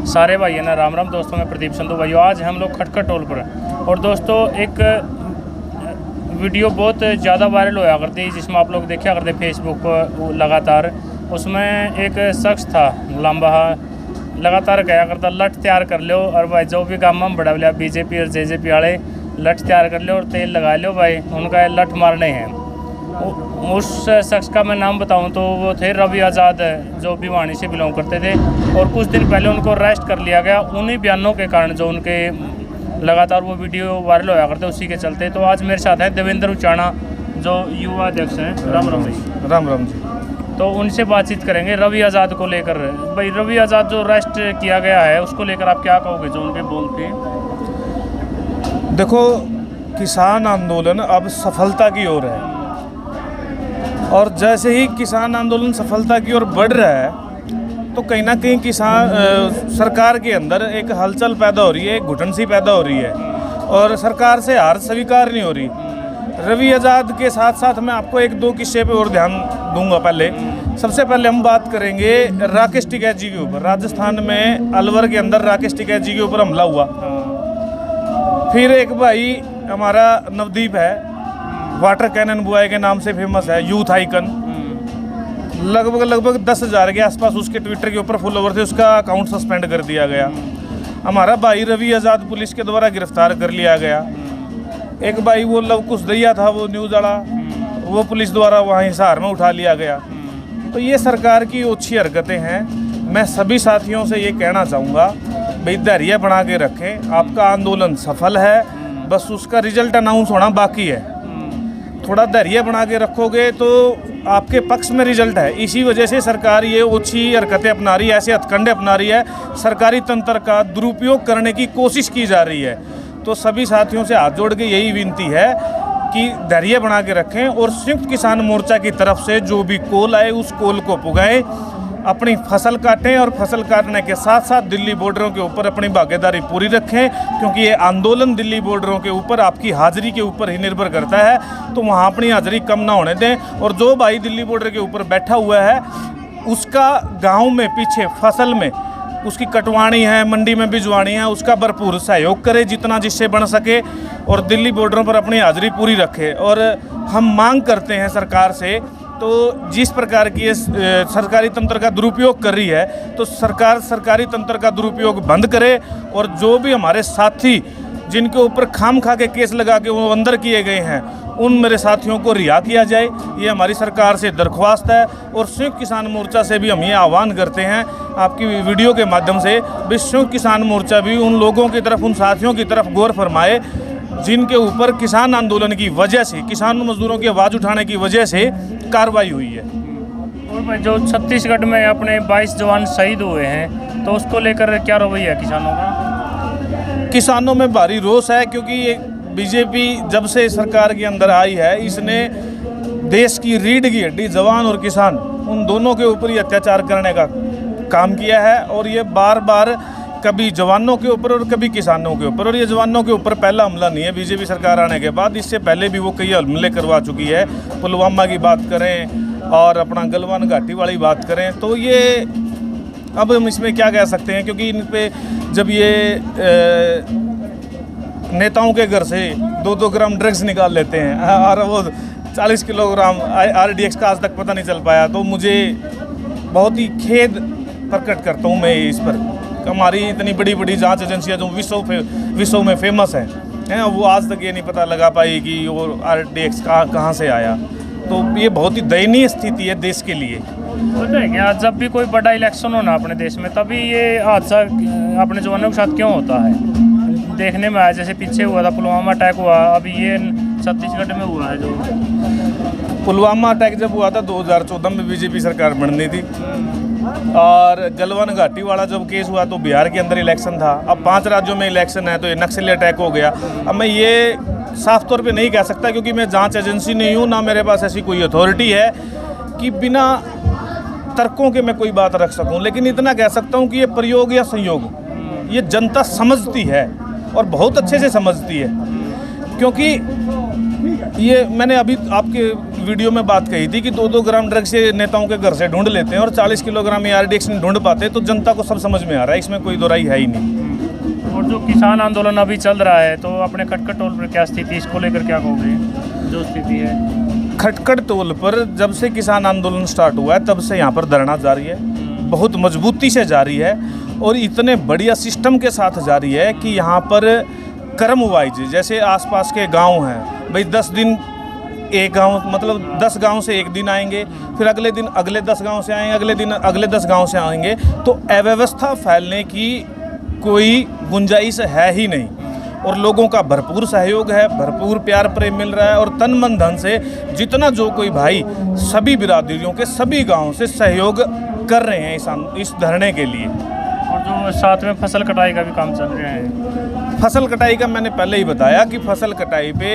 सारे भाई ना राम राम दोस्तों, मैं प्रदीप संधू भाइयों। आज हम लोग खटखट टोल पर और दोस्तों एक वीडियो बहुत ज़्यादा वायरल होया करती है, जिसमें आप लोग देखा करते फेसबुक पर लगातार। उसमें एक शख्स था लंबा लगातार कहा करता लठ तैयार कर लो और भाई जो भी काम हम बड़ा बोलिया बीजेपी और जेजेपी वाले लठ तैयार कर लो और तेल लगा लो भाई, उनका लठ मारने हैं। उस शख्स का मैं नाम बताऊं तो वो थे रवि आज़ाद, जो भिवानी से बिलोंग करते थे और कुछ दिन पहले उनको अरेस्ट कर लिया गया उन्हीं बयानों के कारण, जो उनके लगातार वो वीडियो वायरल होया करते उसी के चलते। तो आज मेरे साथ है देवेंद्र उचाना, जो युवा अध्यक्ष हैं। राम राम भाई। राम राम जी। तो उनसे बातचीत करेंगे रवि आज़ाद को लेकर। भाई रवि आज़ाद जो अरेस्ट किया गया है उसको लेकर आप क्या कहोगे, जो उनके बोल थे? देखो, किसान आंदोलन अब सफलता की ओर है और जैसे ही किसान आंदोलन सफलता की ओर बढ़ रहा है तो कहीं ना कहीं किसान सरकार के अंदर एक हलचल पैदा हो रही है, एक घुटन सी पैदा हो रही है और सरकार से हार स्वीकार नहीं हो रही। रवि आज़ाद के साथ साथ मैं आपको एक दो किस्से पे और ध्यान दूंगा। पहले सबसे पहले हम बात करेंगे राकेश टिकैत जी के ऊपर। राजस्थान में अलवर के अंदर राकेश टिकैत जी के ऊपर हमला हुआ। फिर एक भाई हमारा नवदीप है, वाटर कैनन बॉय के नाम से फेमस है, यूथ आइकन। लगभग 10,000 के आसपास उसके ट्विटर के ऊपर फॉलोवर थे, उसका अकाउंट सस्पेंड कर दिया गया। हमारा भाई रवि आज़ाद पुलिस के द्वारा गिरफ्तार कर लिया गया। एक भाई वो लवकुश दैया था, वो न्यूज़ वाला, वो पुलिस द्वारा वहाँ हिसार में उठा लिया गया। तो ये सरकार की अच्छी हरकतें हैं। मैं सभी साथियों से ये कहना चाहूँगा, भाई धैर्य बना के रखें। आपका आंदोलन सफल है, बस उसका रिजल्ट अनाउंस होना बाकी है। थोड़ा धैर्य बना के रखोगे तो आपके पक्ष में रिजल्ट है। इसी वजह से सरकार ये ओछी हरकतें अपना रही है, ऐसे हथकंडे अपना रही है, सरकारी तंत्र का दुरुपयोग करने की कोशिश की जा रही है। तो सभी साथियों से हाथ जोड़ के यही विनती है कि धैर्य बना के रखें और संयुक्त किसान मोर्चा की तरफ से जो भी कॉल आए उस कॉल को पुगाएं, अपनी फसल काटें और फसल काटने के साथ साथ दिल्ली बॉर्डरों के ऊपर अपनी भागीदारी पूरी रखें, क्योंकि ये आंदोलन दिल्ली बॉर्डरों के ऊपर आपकी हाजिरी के ऊपर ही निर्भर करता है। तो वहाँ अपनी हाजिरी कम ना होने दें और जो भाई दिल्ली बॉर्डर के ऊपर बैठा हुआ है उसका गाँव में पीछे फसल में उसकी कटवानी है, मंडी में भिजवानी है, उसका भरपूर सहयोग करे जितना जिससे बन सके और दिल्ली बॉर्डरों पर अपनी हाजिरी पूरी रखे। और हम मांग करते हैं सरकार से, तो जिस प्रकार की ये सरकारी तंत्र का दुरुपयोग कर रही है तो सरकार सरकारी तंत्र का दुरुपयोग बंद करे और जो भी हमारे साथी जिनके ऊपर खाम खा के केस लगा के वो अंदर किए गए हैं उन मेरे साथियों को रिहा किया जाए। ये हमारी सरकार से दरख्वास्त है और संयुक्त किसान मोर्चा से भी हम ये आह्वान करते हैं आपकी वीडियो के माध्यम से, संयुक्त किसान मोर्चा भी उन लोगों की तरफ, उन साथियों की तरफ गौर फरमाए जिनके ऊपर किसान आंदोलन की वजह से, किसान मजदूरों की आवाज़ उठाने की वजह से कार्रवाई हुई है। और जो छत्तीसगढ़ में अपने 22 जवान शहीद हुए हैं तो उसको लेकर क्या रवैया है किसानों का? किसानों में भारी रोष है, क्योंकि ये बीजेपी जब से सरकार के अंदर आई है इसने देश की रीढ़ की हड्डी जवान और किसान उन दोनों के ऊपर ही अत्याचार करने का काम किया है और ये बार बार कभी जवानों के ऊपर और कभी किसानों के ऊपर। और ये जवानों के ऊपर पहला हमला नहीं है बीजेपी सरकार आने के बाद, इससे पहले भी वो कई हमले करवा चुकी है। पुलवामा की बात करें और अपना गलवान घाटी वाली बात करें तो ये अब हम इसमें क्या कह सकते हैं, क्योंकि इन पे जब ये नेताओं के घर से 2-2 ग्राम ड्रग्स निकाल लेते हैं और वो 40 किलोग्राम RDX का आज तक पता नहीं चल पाया, तो मुझे बहुत ही खेद प्रकट करता हूँ मैं इस पर। हमारी इतनी बड़ी बड़ी जांच एजेंसियाँ जो विश्व में फेमस हैं वो आज तक ये नहीं पता लगा पाई कि वो RDX कहाँ से आया। तो ये बहुत ही दयनीय स्थिति है देश के लिए। होता है क्या, जब भी कोई बड़ा इलेक्शन होना अपने देश में तभी ये हादसा अपने जवानों के साथ क्यों होता है? देखने में आया, जैसे पीछे हुआ था पुलवामा अटैक हुआ, अभी ये छत्तीसगढ़ में हुआ है। जो पुलवामा अटैक जब हुआ था 2014 में बीजेपी सरकार बननी थी और गलवान घाटी वाला जब केस हुआ तो बिहार के अंदर इलेक्शन था। अब 5 राज्यों में इलेक्शन है तो ये नक्सली अटैक हो गया। अब मैं ये साफ तौर पे नहीं कह सकता क्योंकि मैं जांच एजेंसी नहीं हूँ, ना मेरे पास ऐसी कोई अथॉरिटी है कि बिना तर्कों के मैं कोई बात रख सकूँ, लेकिन इतना कह सकता हूँ कि ये प्रयोग या संयोग ये जनता समझती है और बहुत अच्छे से समझती है। क्योंकि ये मैंने अभी आपके वीडियो में बात कही थी कि 2-2 ग्राम ड्रग्स से नेताओं के घर से ढूंढ लेते हैं और 40 किलोग्राम ARDX नहीं ढूंढ पाते, तो जनता को सब समझ में आ रहा है, इसमें कोई दोराई है ही नहीं। और जो किसान आंदोलन अभी चल रहा है, तो अपने खटखट टोल पर क्या स्थिति, इसको लेकर क्या कहोगे जो स्थिति है? खटखट टोल पर जब से किसान आंदोलन स्टार्ट हुआ है तब से यहाँ पर धरना जारी है, बहुत मजबूती से जारी है और इतने बढ़िया सिस्टम के साथ जारी है कि यहाँ पर क्रम वाइज, जैसे आसपास के गांव हैं भाई, 10 दिन एक गांव, मतलब 10 गांव से एक दिन आएंगे, फिर अगले दिन अगले 10 गांव से आएंगे, अगले दिन अगले 10 गांव से आएंगे, तो अव्यवस्था फैलने की कोई गुंजाइश है ही नहीं। और लोगों का भरपूर सहयोग है, भरपूर प्यार प्रेम मिल रहा है और तन मन धन से जितना जो कोई भाई सभी बिरादरियों के सभी गाँव से सहयोग कर रहे हैं इस धरने के लिए। और जो साथ में फसल कटाई का भी काम चल रहा है, फसल कटाई का मैंने पहले ही बताया कि फसल कटाई पे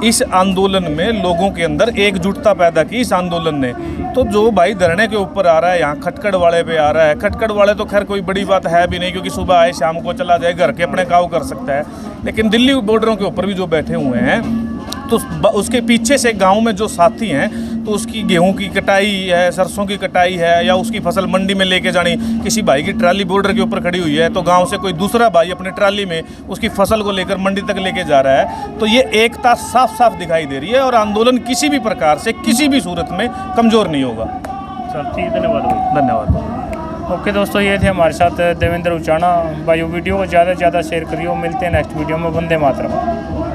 इस आंदोलन में लोगों के अंदर एकजुटता पैदा की इस आंदोलन ने। तो जो भाई धरने के ऊपर आ रहा है, यहाँ खटखड़ वाले पे आ रहा है, खटखड़ वाले तो खैर कोई बड़ी बात है भी नहीं, क्योंकि सुबह आए शाम को चला जाए, घर के अपने काम कर सकता है। लेकिन दिल्ली बॉर्डरों के ऊपर भी जो बैठे हुए हैं, तो उसके पीछे से गांव में जो साथी हैं, तो उसकी गेहूं की कटाई है, सरसों की कटाई है, या उसकी फसल मंडी में लेके जानी, किसी भाई की ट्राली बॉर्डर के ऊपर खड़ी हुई है, तो गांव से कोई दूसरा भाई अपनी ट्राली में उसकी फसल को लेकर मंडी तक लेके जा रहा है, तो ये एकता साफ साफ दिखाई दे रही है और आंदोलन किसी भी प्रकार से किसी भी सूरत में कमज़ोर नहीं होगा। चल ठीक, धन्यवाद भाई। धन्यवाद। ओके दोस्तों, ये थे हमारे साथ देवेंद्र उचाना भाई। वीडियो को ज़्यादा से ज़्यादा शेयर करिए। मिलते हैं नेक्स्ट वीडियो में। वंदे मातरम।